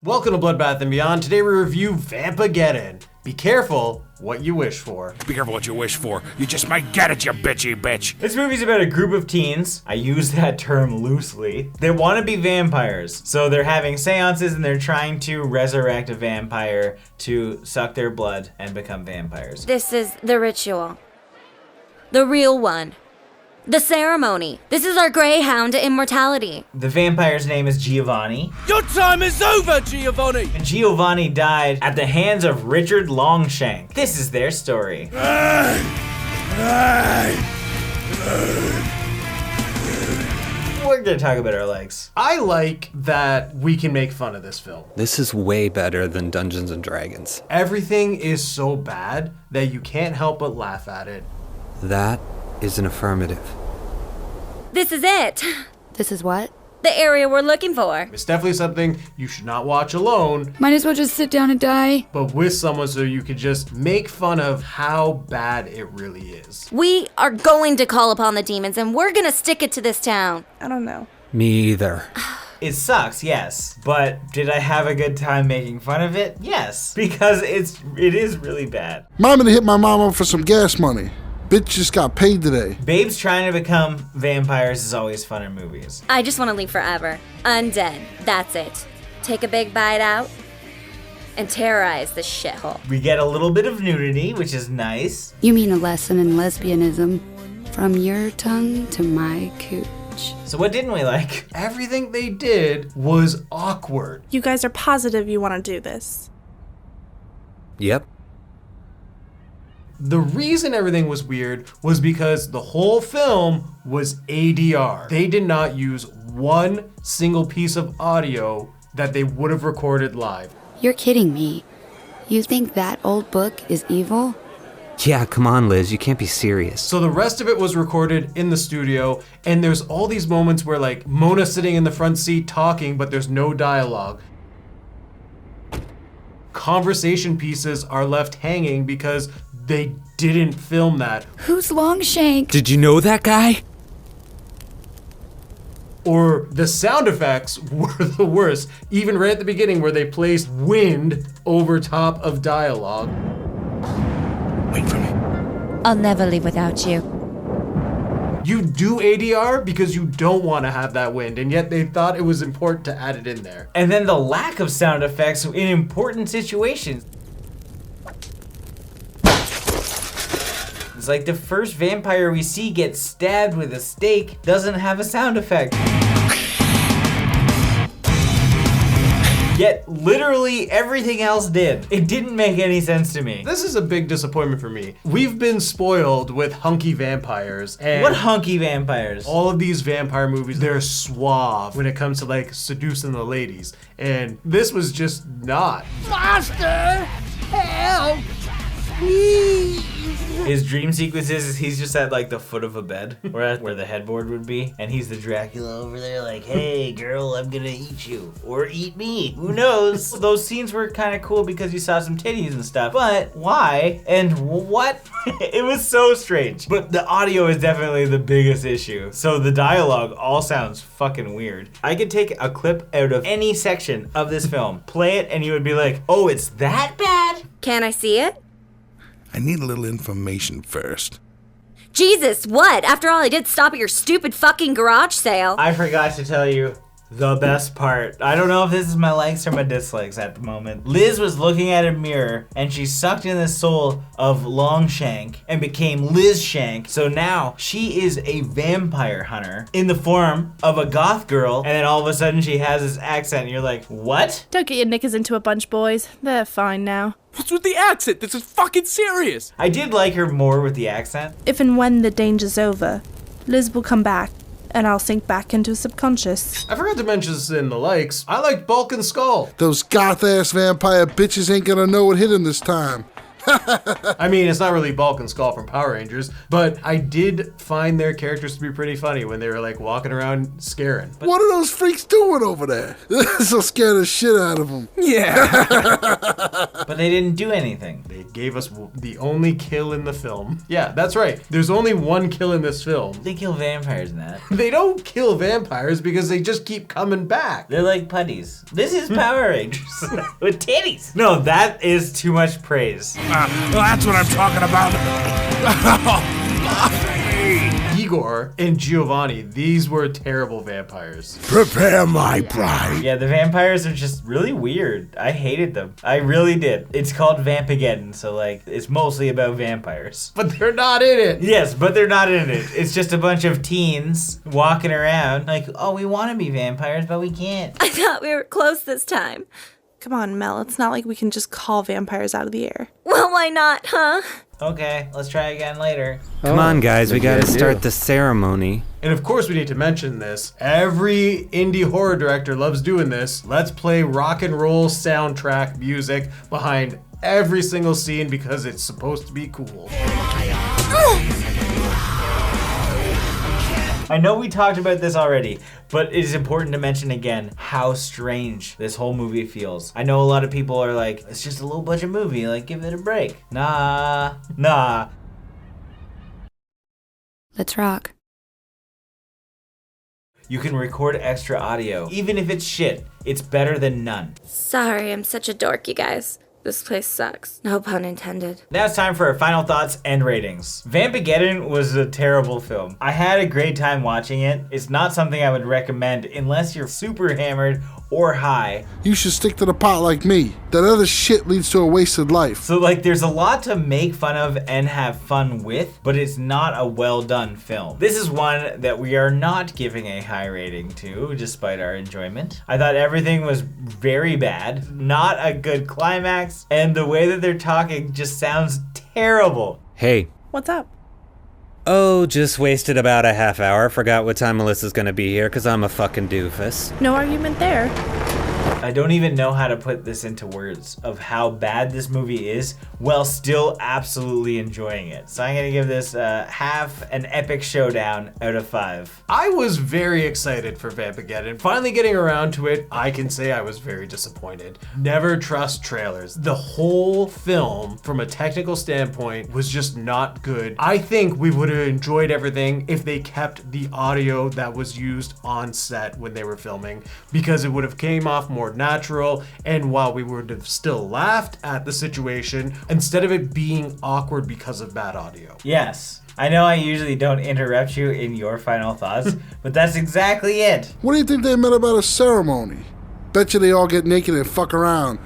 Welcome to Bloodbath and Beyond. Today we review Vampegeddon. Be careful what you wish for. Be careful what you wish for. You just might get it, you bitchy bitch. This movie's about a group of teens, I use that term loosely, they want to be vampires. So they're having seances and they're trying to resurrect a vampire to suck their blood and become vampires. This is the ritual. The real one. The ceremony. This is our greyhound to immortality. The vampire's name is Giovanni. Your time is over, Giovanni! And Giovanni died at the hands of Richard Longshank. This is their story. We're gonna talk about our likes. I like that we can make fun of this film. This is way better than Dungeons and Dragons. Everything is so bad that you can't help but laugh at it. That is an affirmative. This is it. This is what? The area we're looking for. It's definitely something you should not watch alone, Might as well just sit down and die. but with someone so you could just make fun of how bad it really is. We are going to call upon the demons and we're gonna stick it to this town. I don't know. Me either. It sucks, yes. But did I have a good time making fun of it? Yes. Because it is really bad. Mom hit my mama for some gas money. Bitch just got paid today. Babes trying to become vampires is always fun in movies. I just want to leave forever. Undead. That's it. Take a big bite out and terrorize this shithole. We get a little bit of nudity, which is nice. You mean a lesson in lesbianism? From your tongue to my cooch. So what didn't we like? Everything they did was awkward. You guys are positive you want to do this. Yep. The reason everything was weird was because the whole film was ADR. They did not use one single piece of audio that they would have recorded live. You're kidding me. You think that old book is evil? Yeah, come on, Liz. You can't be serious. So the rest of it was recorded in the studio, and there's all these moments where like Mona's sitting in the front seat talking, but there's no dialogue. Conversation pieces are left hanging because they didn't film that. Who's Longshank? Did you know that guy? Or the sound effects were the worst, even right at the beginning where they placed wind over top of dialogue. Wait for me. I'll never leave without you. You do ADR because you don't want to have that wind, and yet they thought it was important to add it in there. And then the lack of sound effects in important situations. It's like the first vampire we see get stabbed with a stake doesn't have a sound effect. Yet literally everything else did. It didn't make any sense to me. This is a big disappointment for me. We've been spoiled with hunky vampires, and What hunky vampires? all of these vampire movies, they're suave when it comes to like seducing the ladies, and this was just not. His dream sequences is he's just at like the foot of a bed, where the headboard would be, and he's the Dracula over there like, hey girl, I'm gonna eat you. Or eat me, who knows? Those scenes were kind of cool because you saw some titties and stuff, but why and what? It was so strange. But the audio is definitely the biggest issue. So the dialogue all sounds fucking weird. I could take a clip out of any section of this film, play it, and you would be like, oh, it's that bad? Can I see it? I need a little information first. Jesus, what? After all, I did stop at your stupid fucking garage sale. I forgot to tell you the best part. I don't know if this is my likes or my dislikes at the moment. Liz was looking at a mirror and she sucked in the soul of Longshank and became Liz Shank. So now she is a vampire hunter in the form of a goth girl, and then all of a sudden she has this accent and you're like, what? Don't get your knickers into a bunch, boys. They're fine now. What's with the accent? This is fucking serious. I did like her more with the accent. If and when the danger's over, Liz will come back, and I'll sink back into subconscious. I forgot to mention this in the likes. I liked Bulk and Skull. Those goth-ass vampire bitches ain't gonna know what hit him this time. I mean, it's not really Bulk and Skull from Power Rangers, but I did find their characters to be pretty funny when they were like walking around scaring. What are those freaks doing over there? So scared the shit out of them. Yeah. But they didn't do anything. They gave us the only kill in the film. Yeah, that's right. There's only one kill in this film. They kill vampires in that. They don't kill vampires because they just keep coming back. They're like putties. This is Power Rangers with titties. No, that is too much praise. Well, that's what I'm talking about. Igor and Giovanni, these were terrible vampires. Prepare my bride. Yeah, the vampires are just really weird. I hated them. I really did. It's called Vampegeddon, so like, it's mostly about vampires. But they're not in it. Yes, but they're not in it. It's just a bunch of teens walking around like, oh, we want to be vampires, but we can't. I thought we were close this time. Come on, Mel, it's not like we can just call vampires out of the air. Well, why not, huh? Okay, let's try again later. Come on, guys. We gotta start the ceremony. And of course we need to mention this. Every indie horror director loves doing this. Let's play rock and roll soundtrack music behind every single scene because it's supposed to be cool. I know we talked about this already, but it is important to mention again how strange this whole movie feels. I know a lot of people are like, it's just a low budget movie, like give it a break. Nah. Let's rock. You can record extra audio. Even if it's shit, it's better than none. Sorry, I'm such a dork, you guys. This place sucks. No pun intended. Now it's time for our final thoughts and ratings. Vampegeddon was a terrible film. I had a great time watching it. It's not something I would recommend unless you're super hammered or high. You should stick to the pot like me. That other shit leads to a wasted life. So like there's a lot to make fun of and have fun with, but it's not a well done film. This is one that we are not giving a high rating to, despite our enjoyment. I thought everything was very bad, not a good climax, and the way that they're talking just sounds terrible. Hey. What's up? Oh, just wasted about a half hour. Forgot what time Melissa's gonna be here because I'm a fucking doofus. No argument there. I don't even know how to put this into words of how bad this movie is while still absolutely enjoying it. So I'm gonna give this half an epic showdown out of 5. I was very excited for Vampegeddon. Finally getting around to it, I can say I was very disappointed. Never trust trailers. The whole film, from a technical standpoint, was just not good. I think we would have enjoyed everything if they kept the audio that was used on set when they were filming, because it would have came off more natural, and while we would have still laughed at the situation, instead of it being awkward because of bad audio. Yes. I know I usually don't interrupt you in your final thoughts, but that's exactly it. What do you think they meant about a ceremony? Bet you they all get naked and fuck around.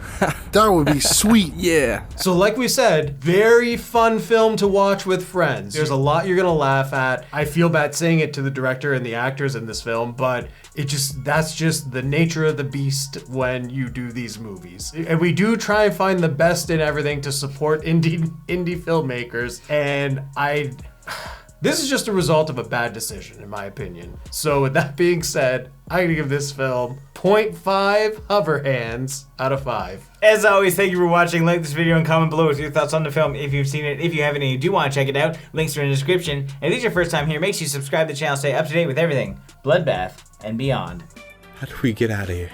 That would be sweet. Yeah. So like we said, very fun film to watch with friends. There's a lot you're gonna laugh at. I feel bad saying it to the director and the actors in this film, but that's just the nature of the beast when you do these movies. And we do try and find the best in everything to support indie filmmakers, and this is just a result of a bad decision, in my opinion. So with that being said, I'm gonna give this film 0.5 hover hands out of 5. As always, thank you for watching. Like this video and comment below with your thoughts on the film if you've seen it. If you haven't and you do want to check it out, links are in the description. And if this is your first time here, make sure you subscribe to the channel, stay up to date with everything Bloodbath and beyond. How do we get out of here?